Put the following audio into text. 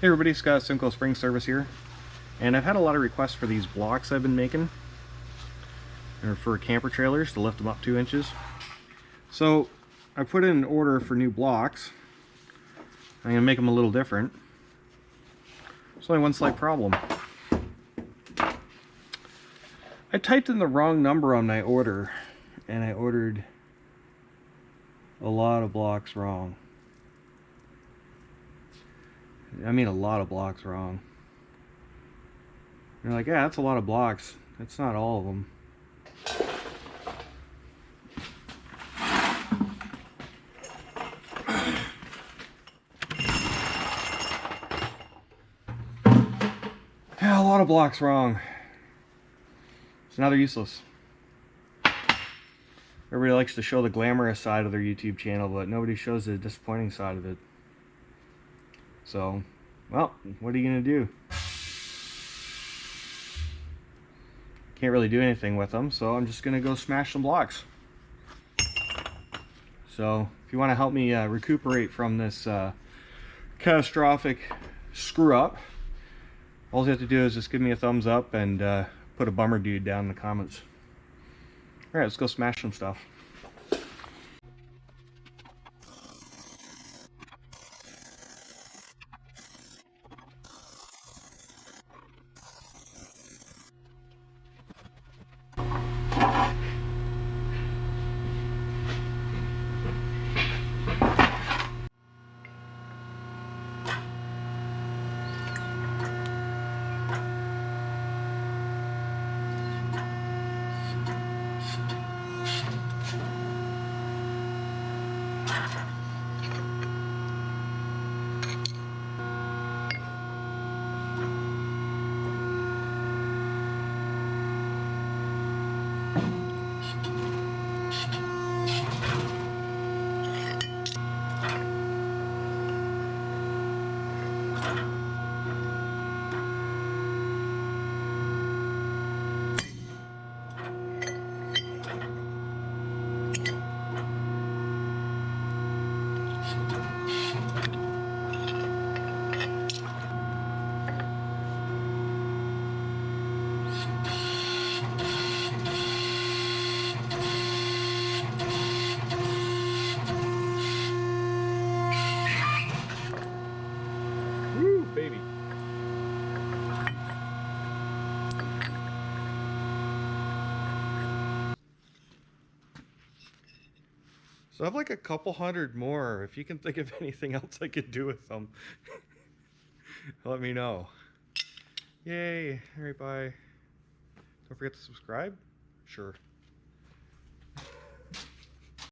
Hey everybody, Scott, Simcoe Spring Service here, and I've had a lot of requests for these blocks I've been making. They're for camper trailers to lift them up 2 inches. So I put in an order for new blocks. I'm going to make them a little different. There's only one slight problem. I typed in the wrong number on my order, and I ordered a lot of blocks wrong. I mean a lot of blocks wrong. You're like, yeah, that's a lot of blocks. That's not all of them. Yeah, a lot of blocks wrong. So now they're useless. Everybody likes to show the glamorous side of their YouTube channel, but nobody shows the disappointing side of it. So, well, what are you gonna do? Can't really do anything with them, so I'm just gonna go smash some blocks. So, if you want to help me recuperate from this catastrophic screw up, all you have to do is just give me a thumbs up and put a bummer dude down in the comments. Alright, let's go smash some stuff. Woo, baby. So I have like a couple hundred more. If you can think of anything else I could do with them, let me know. Yay. Alright, bye. Don't forget to subscribe. Sure.